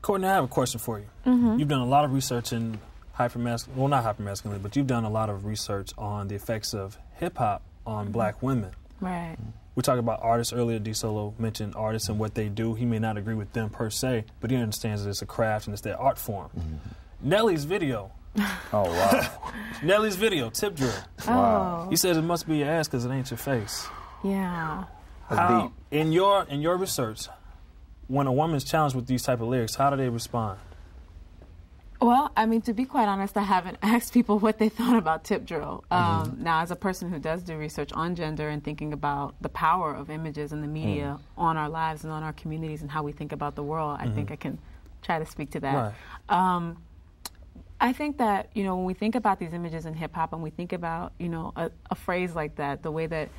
Courtney, I have a question for you. Mm-hmm. You've done a lot of research in not hypermasculinity, but you've done a lot of research on the effects of hip-hop on black women. Right. We talked about artists earlier. D. Solo mentioned artists and what they do. He may not agree with them per se, but he understands that it's a craft and it's their art form. Mm-hmm. Nelly's video. Oh, wow. Nelly's video, Tip Drill. Wow. He says it must be your ass because it ain't your face. Yeah. That's deep. In your research, when a woman's challenged with these type of lyrics, how do they respond? Well, I mean, to be quite honest, I haven't asked people what they thought about Tip Drill. Now, as a person who does do research on gender and thinking about the power of images in the media on our lives and on our communities and how we think about the world, I think I can try to speak to that. Right. I think that, when we think about these images in hip-hop and we think about, a phrase like that, the way that,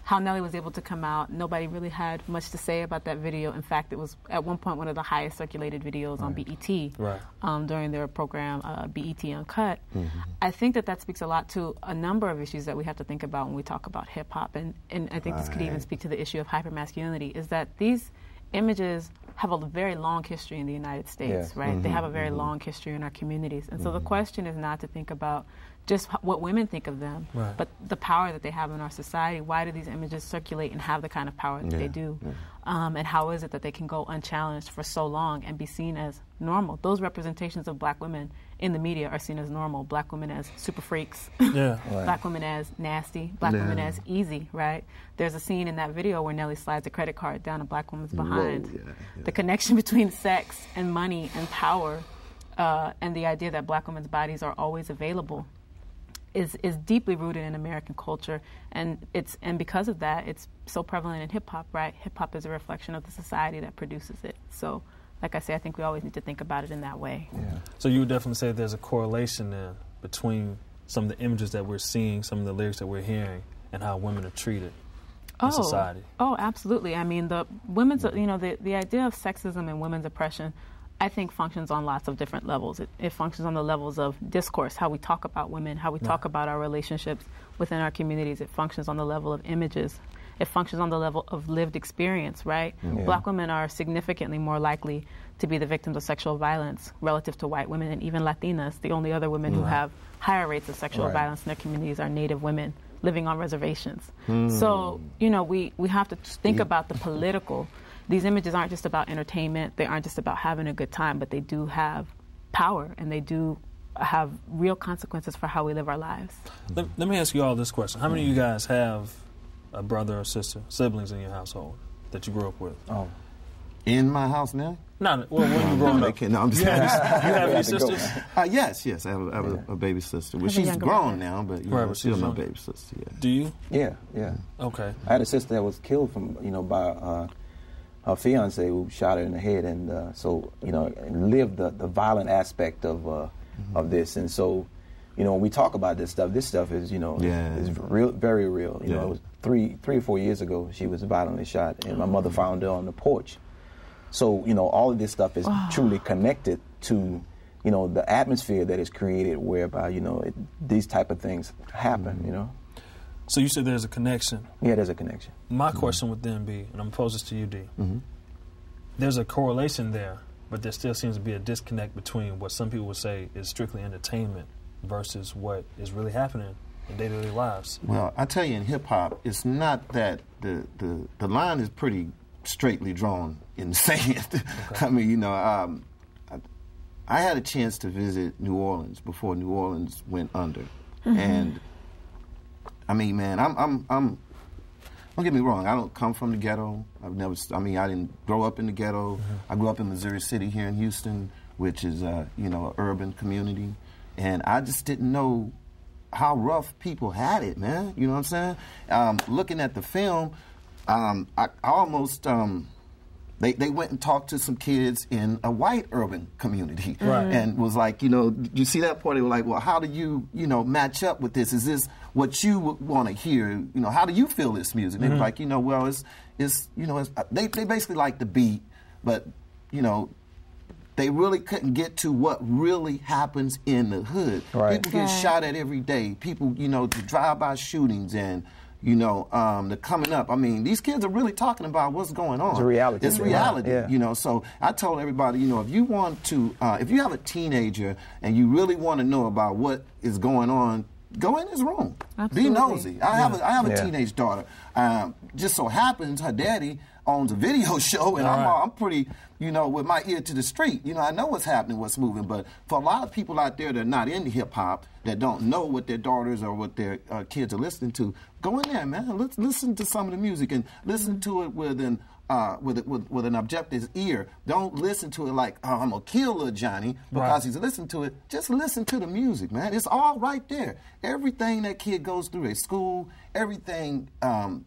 how Nelly was able to come out, nobody really had much to say about that video. In fact, it was at one point one of the highest circulated videos on BET during their program, BET Uncut. Mm-hmm. I think that speaks a lot to a number of issues that we have to think about when we talk about hip-hop. And I think this could even speak to the issue of hypermasculinity, is that these images have a very long history in the United States, right? Mm-hmm. They have a very long history in our communities. And so the question is not to think about just what women think of them, but the power that they have in our society. Why do these images circulate and have the kind of power that they do? And how is it that they can go unchallenged for so long and be seen as normal? Those representations of black women in the media are seen as normal. Black women as super freaks, black women as nasty, black women as easy, right? There's a scene in that video where Nelly slides a credit card down a black woman's behind. The connection between sex and money and power and the idea that black women's bodies are always available is deeply rooted in American culture, and because of that, it's so prevalent in hip-hop, right? Hip-hop is a reflection of the society that produces it. So, like I say, I think we always need to think about it in that way. Yeah. So you would definitely say there's a correlation then between some of the images that we're seeing, some of the lyrics that we're hearing, and how women are treated in society. Oh, absolutely. I mean, the women's, the idea of sexism and women's oppression, I think, functions on lots of different levels. It functions on the levels of discourse, how we talk about women, how we talk about our relationships within our communities. It functions on the level of images. It functions on the level of lived experience, right? Yeah. Black women are significantly more likely to be the victims of sexual violence relative to white women and even Latinas. The only other women who have higher rates of sexual violence in their communities are Native women living on reservations. So, we have to think about the political. These images aren't just about entertainment. They aren't just about having a good time, but they do have power, and they do have real consequences for how we live our lives. Let me ask you all this question. How many of you guys have a brother or sister, siblings in your household that you grew up with? Oh. In my house now? No, when you growing up. No, I'm just you have any sisters? Yes. I have a baby sister. Well, she's grown now, but she's still my baby sister. Yeah. Do you? Yeah. Okay. I had a sister that was killed by her fiance who shot her in the head, and lived the violent aspect of this. And so, when we talk about this stuff is is real, very real. It was 3 or 4 years ago she was violently shot, and my mother found her on the porch. So, all of this stuff is truly connected to, the atmosphere that is created whereby, these type of things happen, So you said there's a connection. Yeah, there's a connection. My question would then be, and I'm going to pose this to you, D. There's a correlation there, but there still seems to be a disconnect between what some people would say is strictly entertainment versus what is really happening in day-to-day lives. Well, I tell you, in hip-hop, it's not that the line is pretty straightly drawn in saying it. Okay. I mean, I had a chance to visit New Orleans before New Orleans went under, and I mean, man, I'm. Don't get me wrong. I don't come from the ghetto. I didn't grow up in the ghetto. I grew up in Missouri City here in Houston, which is an urban community, and I just didn't know how rough people had it, man. You know what I'm saying? Looking at the film, I almost. They went and talked to some kids in a white urban community, and was like, you see that part? They were like, well, how do you, match up with this? Is this what you want to hear? How do you feel this music? They were like, well, it's they basically like the beat, but, they really couldn't get to what really happens in the hood. Right. People get shot at every day. People, you know, the drive-by shootings and, you know, the coming up. I mean, these kids are really talking about what's going on. It's reality. It's reality, yeah. you know. So I told everybody, you know, if you want to, if you have a teenager and you really want to know about what is going on, go in his room. Absolutely. Be nosy. I have a Yeah. teenage daughter. Just so happens her daddy owns a video show, and I'm pretty, you know, with my ear to the street. You know, I know what's happening, what's moving. But for a lot of people out there that are not into hip hop, that don't know what their daughters or what their kids are listening to, go in there, man. Let's listen to some of the music and listen to it with an objective ear. Don't listen to it like, oh, I'm gonna kill little Johnny because he's listening to it. Just listen to the music, man. It's all right there. Everything that kid goes through at school, everything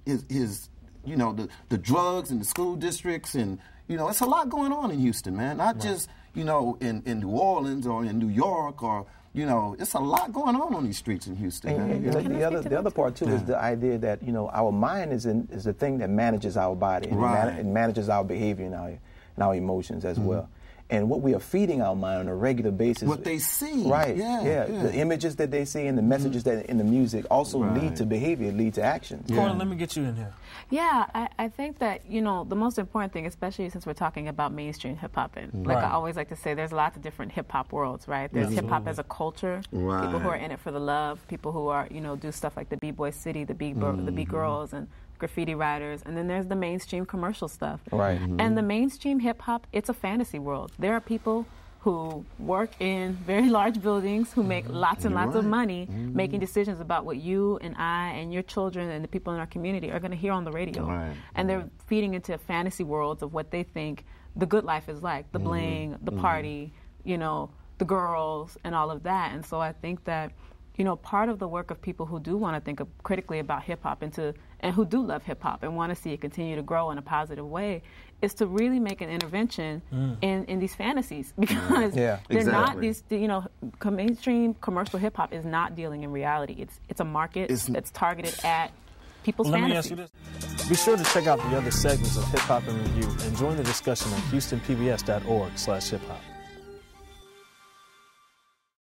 is you know, the drugs in the school districts, and, you know, it's a lot going on in Houston, man. Not just, you know, in New Orleans or in New York, or, you know, it's a lot going on these streets in Houston, and man. the other part too is the idea that, you know, our mind is the thing that manages our body, and it manages our behavior and our emotions as well. And what we are feeding our mind on a regular basis. What they see. Right. Yeah. The images that they see and the messages that in the music also lead to behavior, lead to actions. Courtney, let me get you in here. Yeah, I think that, you know, the most important thing, especially since we're talking about mainstream hip-hop, and like I always like to say, there's lots of different hip-hop worlds, right? There's hip-hop as a culture, people who are in it for the love, people who are, you know, do stuff like the B-Boy City, the B-Girls, and graffiti writers, and then there's the mainstream commercial stuff. Right. And the mainstream hip-hop, it's a fantasy world. There are people who work in very large buildings, who make lots and lots of money, making decisions about what you and I and your children and the people in our community are going to hear on the radio. And they're feeding into fantasy worlds of what they think the good life is like, the bling, the party, you know, the girls, and all of that. And so I think that, you know, part of the work of people who do want to think critically about hip-hop and who do love hip-hop and want to see it continue to grow in a positive way is to really make an intervention in these fantasies, because they're not these, you know, mainstream commercial hip-hop is not dealing in reality. It's a market that's targeted at people's fantasies. Let me ask you this. Be sure to check out the other segments of Hip Hop in Review and join the discussion at HoustonPBS.org/hiphop.